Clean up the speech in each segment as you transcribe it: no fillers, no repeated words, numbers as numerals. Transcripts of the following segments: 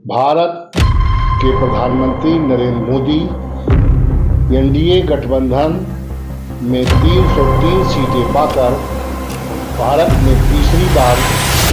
भारत के प्रधानमंत्री नरेंद्र मोदी एनडीए गठबंधन में 303 सीटें पाकर भारत में तीसरी बार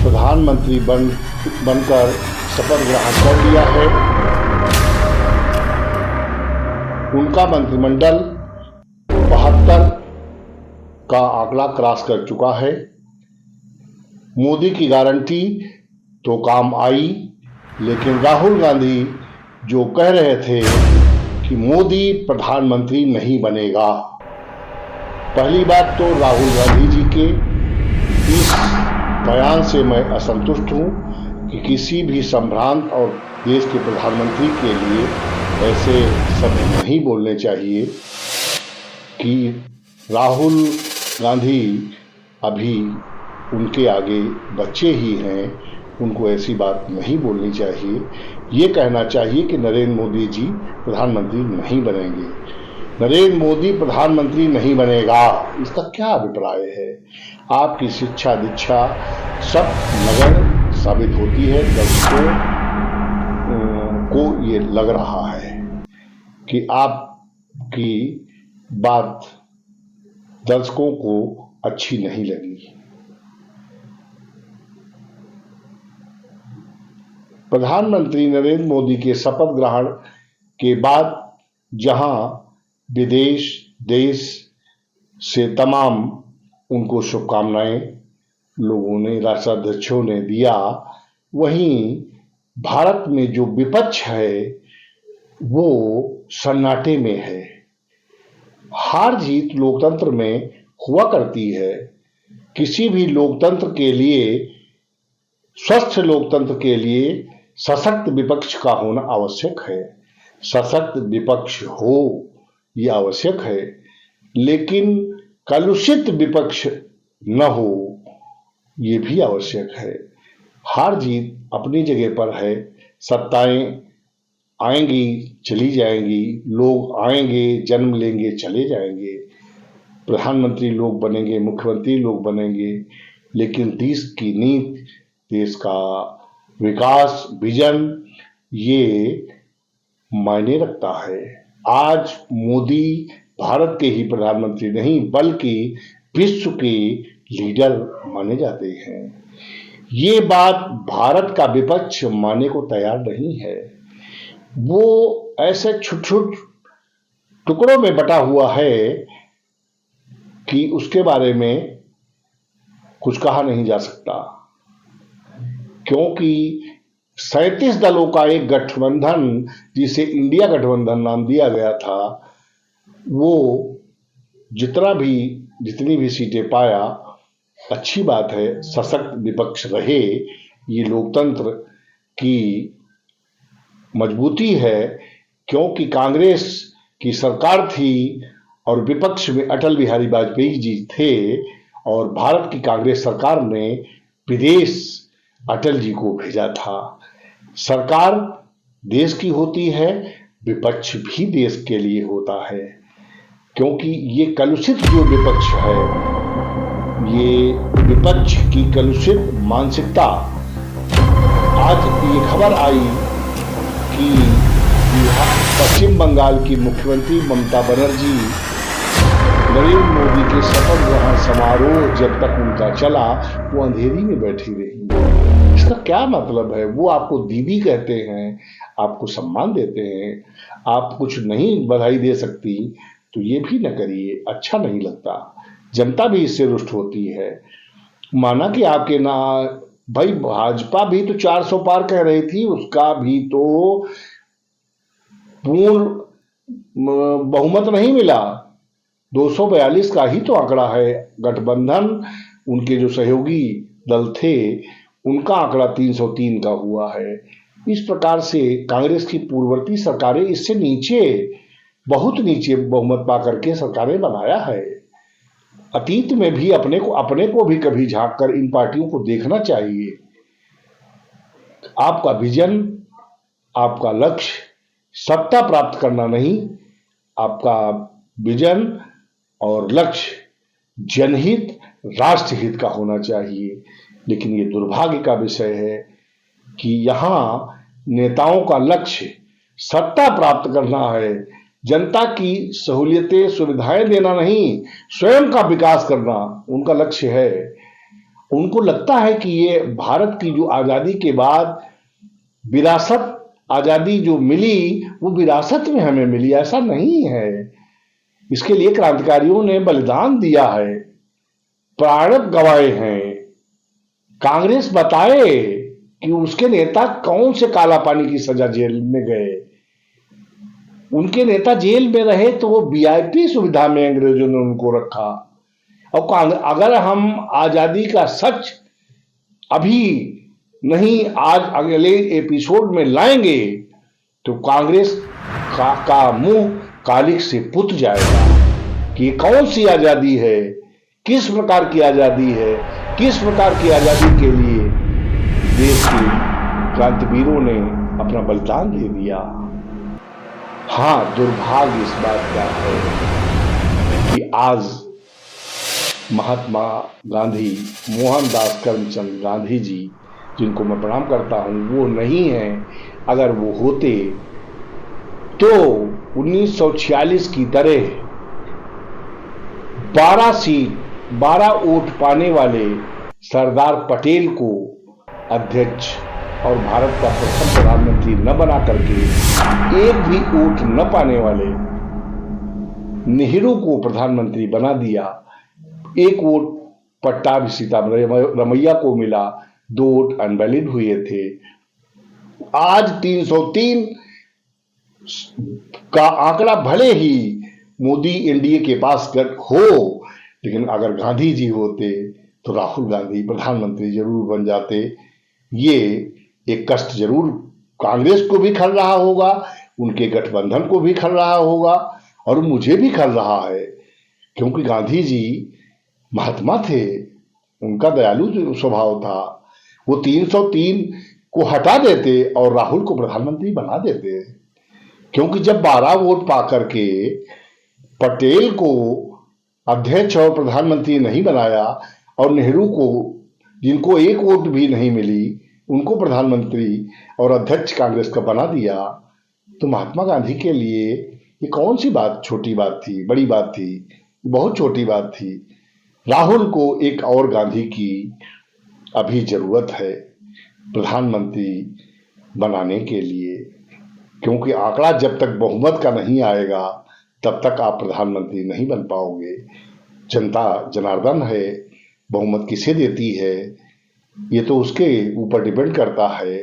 प्रधानमंत्री बनकर शपथ ग्रहण कर लिया है। उनका मंत्रिमंडल 72 का आंकड़ा क्रॉस कर चुका है। मोदी की गारंटी तो काम आई, लेकिन राहुल गांधी जो कह रहे थे कि मोदी प्रधानमंत्री नहीं बनेगा, पहली बात तो राहुल गांधी जी के इस बयान से मैं असंतुष्ट हूं कि किसी भी संभ्रांत और देश के प्रधानमंत्री के लिए ऐसे शब्द नहीं बोलने चाहिए कि राहुल गांधी अभी उनके आगे बच्चे ही हैं, उनको ऐसी बात नहीं बोलनी चाहिए। ये कहना चाहिए कि नरेंद्र मोदी जी प्रधानमंत्री नहीं बनेंगे। नरेंद्र मोदी प्रधानमंत्री नहीं बनेगा, इसका क्या अभिप्राय है? आपकी शिक्षा दीक्षा सब नगण्य साबित होती है। दर्शकों को ये लग रहा है कि आपकी बात दर्शकों को अच्छी नहीं लगी। प्रधानमंत्री नरेंद्र मोदी के शपथ ग्रहण के बाद जहां विदेश देश से तमाम उनको शुभकामनाएं लोगों ने, राष्ट्राध्यक्षों ने दिया, वहीं भारत में जो विपक्ष है वो सन्नाटे में है। हार जीत लोकतंत्र में हुआ करती है। किसी भी लोकतंत्र के लिए, स्वस्थ लोकतंत्र के लिए सशक्त विपक्ष का होना आवश्यक है। सशक्त विपक्ष हो यह आवश्यक है, लेकिन कलुषित विपक्ष न हो ये भी आवश्यक है। हार जीत अपनी जगह पर है। सत्ताएं आएंगी चली जाएंगी, लोग आएंगे जन्म लेंगे चले जाएंगे, प्रधानमंत्री लोग बनेंगे, मुख्यमंत्री लोग बनेंगे, लेकिन देश की नीति, देश का विकास, विजन ये मायने रखता है। आज मोदी भारत के ही प्रधानमंत्री नहीं बल्कि विश्व के लीडर माने जाते हैं। ये बात भारत का विपक्ष मानने को तैयार नहीं है। वो ऐसे छोटे टुकड़ों में बटा हुआ है कि उसके बारे में कुछ कहा नहीं जा सकता, क्योंकि 37 दलों का एक गठबंधन, जिसे इंडिया गठबंधन नाम दिया गया था, वो जितनी भी सीटें पाया, अच्छी बात है। सशक्त विपक्ष रहे, ये लोकतंत्र की मजबूती है, क्योंकि कांग्रेस की सरकार थी और विपक्ष में अटल बिहारी वाजपेयी जी थे, और भारत की कांग्रेस सरकार ने विदेश अटल जी को भेजा था। सरकार देश की होती है, विपक्ष भी देश के लिए होता है, क्योंकि ये कलुषित जो विपक्ष है, ये विपक्ष की कलुषित मानसिकता। आज ये खबर आई कि पश्चिम बंगाल की मुख्यमंत्री ममता बनर्जी नरेंद्र मोदी के शपथ ग्रहण समारोह जब तक उनका चला, वो अंधेरी में बैठी रही। इसका क्या मतलब है? वो आपको दीदी कहते हैं, आपको सम्मान देते हैं, आप कुछ नहीं बधाई दे सकती तो ये भी न करिए, अच्छा नहीं लगता। जनता भी इससे रुष्ट होती है। माना कि आपके ना भाई, भाजपा भी तो 400 पार कह रही थी, उसका भी तो पूर्ण बहुमत नहीं मिला, 242 का ही तो आंकड़ा है। गठबंधन, उनके जो सहयोगी दल थे, उनका आंकड़ा 303 का हुआ है। इस प्रकार से कांग्रेस की पूर्ववर्ती सरकारें इससे नीचे, बहुत नीचे बहुमत पा करके सरकारें बनाया है। अतीत में भी अपने को भी कभी झांक कर इन पार्टियों को देखना चाहिए। आपका विजन, आपका लक्ष्य सत्ता प्राप्त करना नहीं, आपका विजन और लक्ष्य जनहित, राष्ट्रहित का होना चाहिए। लेकिन ये दुर्भाग्य का विषय है कि यहाँ नेताओं का लक्ष्य सत्ता प्राप्त करना है, जनता की सहूलियतें सुविधाएं देना नहीं, स्वयं का विकास करना उनका लक्ष्य है। उनको लगता है कि ये भारत की जो आजादी के बाद विरासत, आजादी जो मिली वो विरासत में हमें मिली, ऐसा नहीं है। इसके लिए क्रांतिकारियों ने बलिदान दिया है, प्राण गंवाए हैं। कांग्रेस बताए कि उसके नेता कौन से काला पानी की सजा जेल में गए। उनके नेता जेल में रहे तो वो वीआईपी सुविधा में अंग्रेजों ने उनको रखा। और अगर हम आजादी का सच अभी नहीं आज अगले एपिसोड में लाएंगे तो कांग्रेस का मुंह कालिक से पुत जाएगा कि कौन सी आजादी है, किस प्रकार की आजादी है, किस प्रकार की आजादी के लिए देश के क्रांतिवीरों ने अपना बलिदान दे दिया। हाँ, दुर्भाग्य इस बात का है कि आज महात्मा गांधी, मोहनदास करमचंद गांधी जी, जिनको मैं प्रणाम करता हूं, वो नहीं हैं। अगर वो होते तो 1946 की तरह 12 वोट पाने वाले सरदार पटेल को अध्यक्ष और भारत का प्रथम प्रधानमंत्री न बना करके एक भी वोट न पाने वाले नेहरू को प्रधानमंत्री बना दिया। एक वोट पट्टाभी सीतारमैया को मिला, 2 वोट अनवैलिड हुए थे। आज 303 का आंकड़ा भले ही मोदी एनडीए के पास हो, लेकिन अगर गांधी जी होते तो राहुल गांधी प्रधानमंत्री जरूर बन जाते। ये एक कष्ट जरूर कांग्रेस को भी खल रहा होगा, उनके गठबंधन को भी खल रहा होगा और मुझे भी खल रहा है, क्योंकि गांधी जी महात्मा थे, उनका दयालु स्वभाव था। वो 303 को हटा देते और राहुल को प्रधानमंत्री बना देते, क्योंकि जब 12 वोट पाकर के पटेल को अध्यक्ष और प्रधानमंत्री नहीं बनाया और नेहरू को, जिनको एक वोट भी नहीं मिली, उनको प्रधानमंत्री और अध्यक्ष कांग्रेस का बना दिया, तो महात्मा गांधी के लिए ये कौन सी बात छोटी बात थी, बड़ी बात थी? बहुत छोटी बात थी। राहुल को एक और गांधी की अभी जरूरत है प्रधानमंत्री बनाने के लिए, क्योंकि आंकड़ा जब तक बहुमत का नहीं आएगा तब तक आप प्रधानमंत्री नहीं बन पाओगे। जनता जनार्दन है, बहुमत किसे देती है ये तो उसके ऊपर डिपेंड करता है।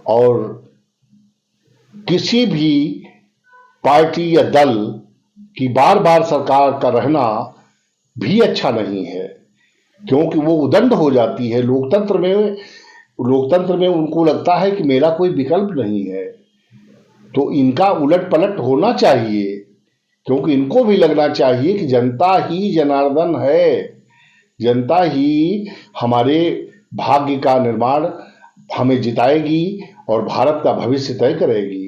और किसी भी पार्टी या दल की बार बार सरकार का रहना भी अच्छा नहीं है, क्योंकि वो उदंड हो जाती है। लोकतंत्र में उनको लगता है कि मेरा कोई विकल्प नहीं है, तो इनका उलट पलट होना चाहिए, क्योंकि इनको भी लगना चाहिए कि जनता ही जनार्दन है, जनता ही हमारे भाग्य का निर्माण हमें जिताएगी और भारत का भविष्य तय करेगी।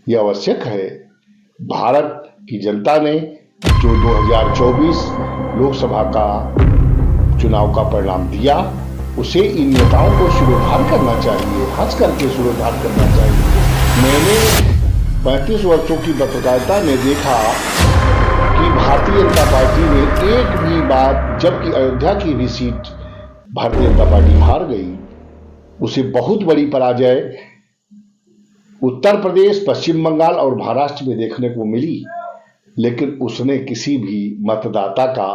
यह आवश्यक है। भारत की जनता ने जो 2024 लोकसभा का चुनाव का परिणाम दिया, उसे इन नेताओं को सुधार करना चाहिए, हंस करके सुधार करना चाहिए। मैंने 35 वर्षों की पत्रकारिता में देखा कि भारतीय जनता पार्टी ने एक भी बात, जबकि अयोध्या की भी सीट भारतीय जनता पार्टी हार गई, उसे बहुत बड़ी पराजय उत्तर प्रदेश, पश्चिम बंगाल और महाराष्ट्र में देखने को मिली, लेकिन उसने किसी भी मतदाता का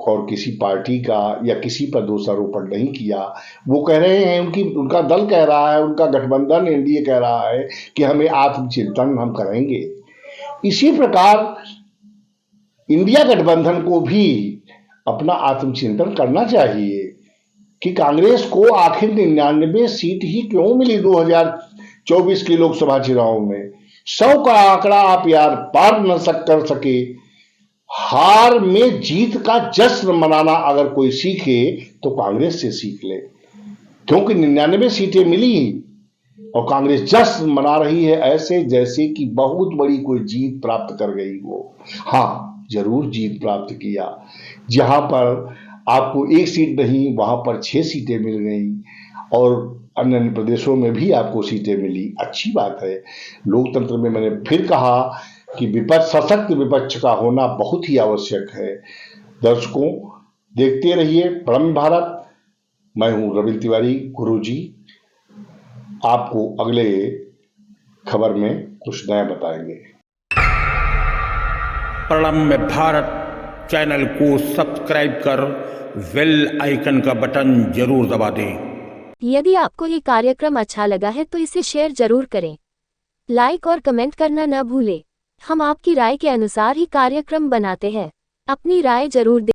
और किसी पार्टी का या किसी पर दोषारोपण नहीं किया। वो कह रहे हैं, उनका दल कह रहा है, उनका गठबंधन एनडीए कह रहा है कि हमें आत्मचिंतन हम करेंगे। इसी प्रकार इंडिया गठबंधन को भी अपना आत्मचिंतन करना चाहिए कि कांग्रेस को आखिर 99 सीट ही क्यों मिली 2024 के लोकसभा चुनाव में। 100 का आंकड़ा आप यार पार न कर सके। हार में जीत का जश्न मनाना अगर कोई सीखे तो कांग्रेस से सीख ले, क्योंकि 99 सीटें मिली और कांग्रेस जश्न मना रही है ऐसे जैसे कि बहुत बड़ी कोई जीत प्राप्त कर गई हो। हाँ, जरूर जीत प्राप्त किया। जहां पर आपको एक सीट नहीं, वहां पर 6 सीटें मिल गई और अन्य अन्य प्रदेशों में भी आपको सीटें मिली। अच्छी बात है। लोकतंत्र में मैंने फिर कहा कि विपक्ष, सशक्त विपक्ष का होना बहुत ही आवश्यक है। दर्शकों, देखते रहिए प्रलम्ब भारत। मैं हूं रविंद्र तिवारी गुरुजी। आपको अगले खबर में कुछ नया बताएंगे। प्रलम्ब भारत चैनल को सब्सक्राइब कर बेल आइकन का बटन जरूर दबा दें। यदि आपको ये कार्यक्रम अच्छा लगा है तो इसे शेयर जरूर करें। लाइक और कमेंट करना न भूलें। हम आपकी राय के अनुसार ही कार्यक्रम बनाते हैं। अपनी राय जरूर दें।